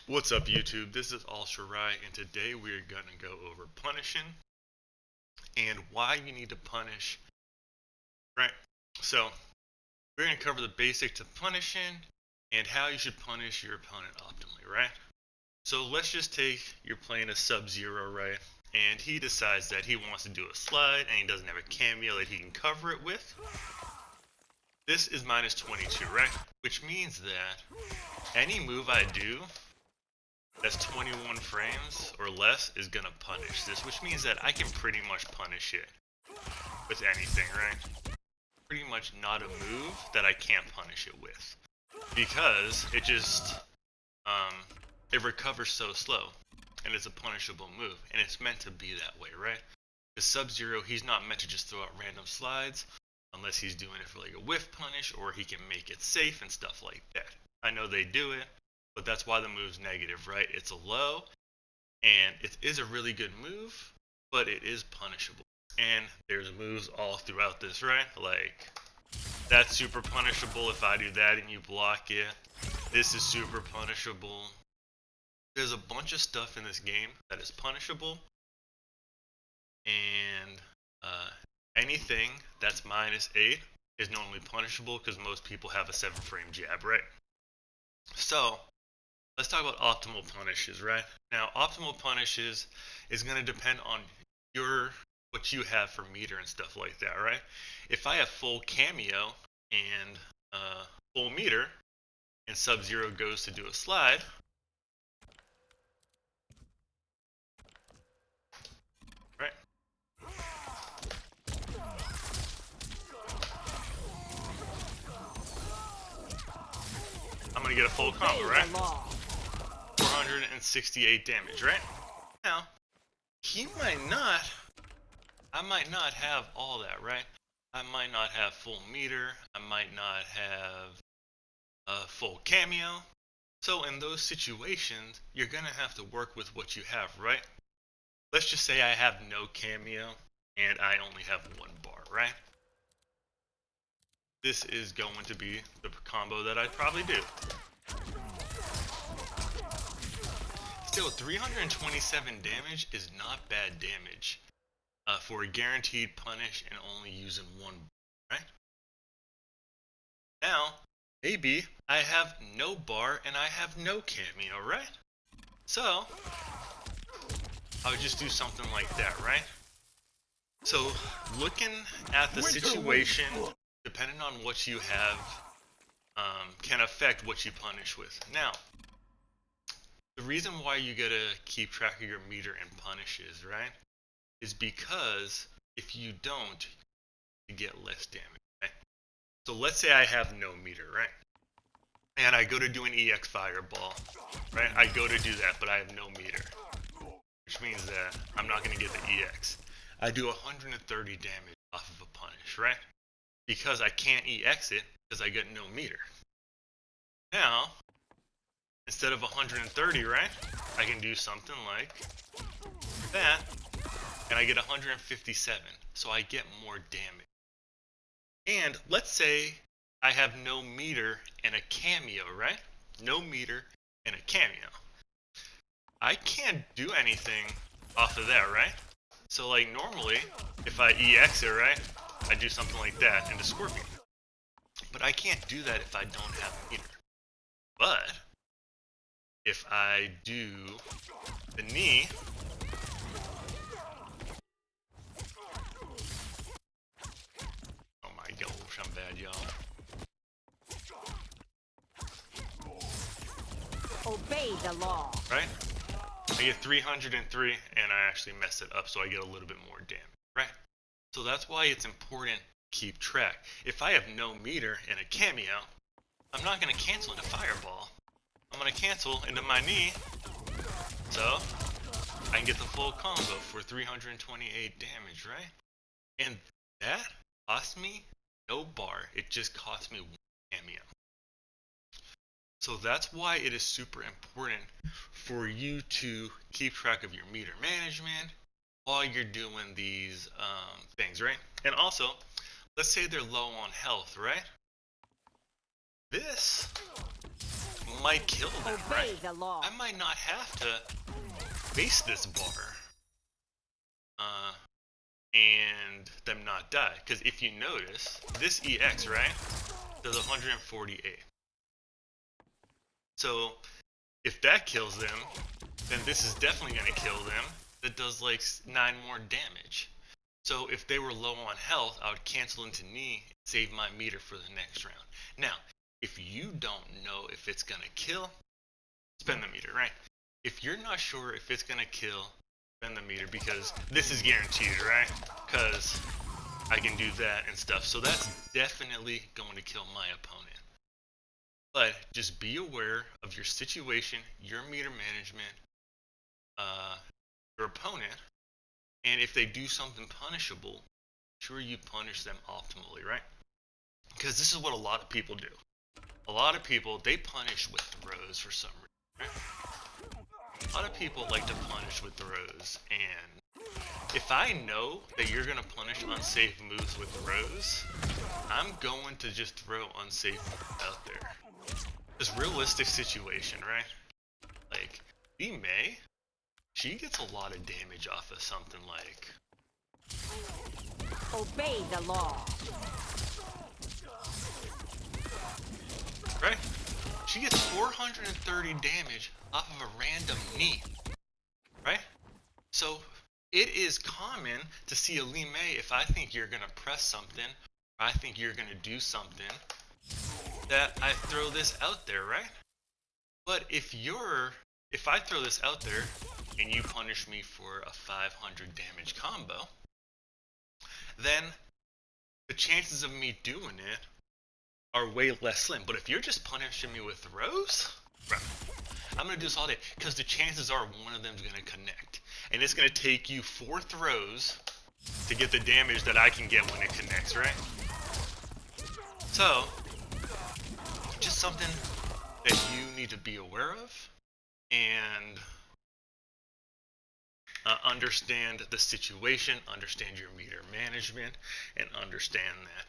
What's up, YouTube? This is Al Shirai, and today we're gonna go over punishing and why you need to punish. Right? So we're gonna cover the basics of punishing and how you should punish your opponent optimally. Right? So let's just take you're playing a Sub-Zero, right? And he decides that he wants to do a slide, and he doesn't have a cameo that he can cover it with. This is minus 22, right? Which means that any move I do that's 21 frames or less is gonna punish this, which means that I can pretty much punish it with anything, right? Pretty much not a move that I can't punish it with, because it just it recovers so slow, and it's a punishable move, and it's meant to be that way, right? The Sub-Zero, he's not meant to just throw out random slides unless he's doing it for like a whiff punish, or he can make it safe and stuff like that. I know they do it, but that's why the move's negative, right? It's a low, and it is a really good move, but it is punishable. And there's moves all throughout this, right? Like, that's super punishable if I do that and you block it. This is super punishable. There's a bunch of stuff in this game that is punishable, and anything that's -8 is normally punishable because most people have a 7-frame jab, right? So let's talk about optimal punishes, right? Now, optimal punishes is going to depend on what you have for meter and stuff like that, right? If I have full cameo and full meter, and Sub-Zero goes to do a slide, right? I'm going to get a full combo, right? 468 damage, right? Now, I might not have all that, right? I might not have full meter, I might not have a full cameo. So in those situations, you're gonna have to work with what you have, right? Let's just say I have no cameo and I only have 1 bar, right? This is going to be the combo that I'd probably do. Still, 327 damage is not bad damage for a guaranteed punish and only using 1 bar, right? Now, maybe I have no bar and I have no cameo, right? So I would just do something like that, right? So looking at the situation, depending on what you have, can affect what you punish with. Now, the reason why you gotta keep track of your meter and punishes, right, is because if you don't, you get less damage, right? So let's say I have no meter, right? And I go to do an EX fireball, right? I go to do that, but I have no meter, which means that I'm not gonna get the EX. I do 130 damage off of a punish, right? Because I can't EX it because I get no meter. Now, instead of 130, right, I can do something like that, and I get 157, so I get more damage. And let's say I have no meter and a cameo, right? No meter and a cameo. I can't do anything off of that, right? So like normally, if I EX it, right, I do something like that into Scorpion. But I can't do that if I don't have meter. But if I do the knee, oh my gosh, I'm bad, y'all. Obey the law. Right? I get 303, and I actually messed it up, so I get a little bit more damage, right? So that's why it's important to keep track. If I have no meter and a cameo, I'm not going to cancel into fireball. I'm going to cancel into my knee, so I can get the full combo for 328 damage, right? And that cost me no bar, it just cost me 1 cameo. So that's why it is super important for you to keep track of your meter management while you're doing these things, right? And also, let's say they're low on health, right? This might kill them, Obey right? the law. I might not have to face this bar. And them not die. Because if you notice, this EX, right, does 148. So, if that kills them, then this is definitely going to kill them. That does like 9 more damage. So, if they were low on health, I would cancel into knee and save my meter for the next round. Now, if you don't know if it's going to kill, spend the meter, right? If you're not sure if it's going to kill, spend the meter, because this is guaranteed, right? Because I can do that and stuff. So that's definitely going to kill my opponent. But just be aware of your situation, your meter management, your opponent, and if they do something punishable, sure you punish them optimally, right? Because this is what a lot of people do. A lot of people, they punish with throws for some reason, right? A lot of people like to punish with throws, and if I know that you're going to punish unsafe moves with throws, I'm going to just throw unsafe moves out there. This realistic situation, right? Like, Demi, she gets a lot of damage off of something like... Obey the law. Right? She gets 430 damage off of a random knee. Right? So, it is common to see a Lime, if I think you're going to press something, or I think you're going to do something, that I throw this out there, right? But if I throw this out there, and you punish me for a 500 damage combo, then the chances of me doing it are way less slim. But if you're just punishing me with throws, bro, I'm going to do this all day, because the chances are one of them's going to connect. And it's going to take you 4 throws to get the damage that I can get when it connects, right? So, just something that you need to be aware of, and understand the situation, understand your meter management, and understand that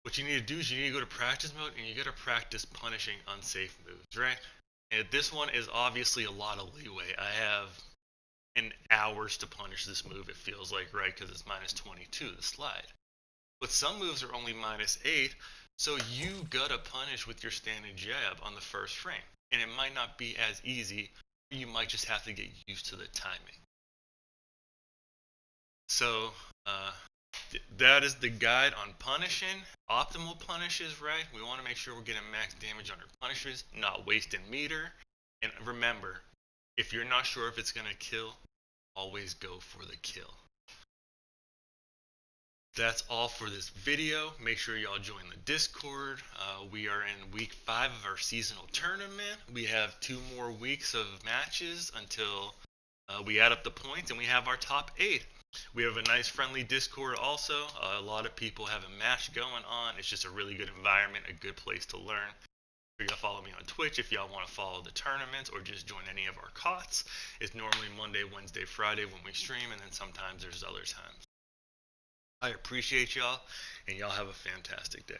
what you need to do is you need to go to practice mode, and you got to practice punishing unsafe moves, right? And this one is obviously a lot of leeway. I have hours to punish this move, it feels like, right? Because it's minus 22, the slide. But some moves are only minus 8, so you gotta punish with your standing jab on the first frame. And it might not be as easy, or you might just have to get used to the timing. So, that is the guide on punishing. Optimal punishes, right? We want to make sure we're getting max damage on our punishes, not wasting meter. And remember, if you're not sure if it's going to kill, always go for the kill. That's all for this video. Make sure y'all join the Discord. We are in week 5 of our seasonal tournament. We have 2 more weeks of matches until we add up the points and we have our top 8. We have a nice friendly Discord also. A lot of people have a match going on. It's just a really good environment, a good place to learn. You gotta follow me on Twitch if y'all want to follow the tournaments, or just join any of our COTs. It's normally Monday, Wednesday, Friday when we stream, and then sometimes there's other times. I appreciate y'all, and y'all have a fantastic day.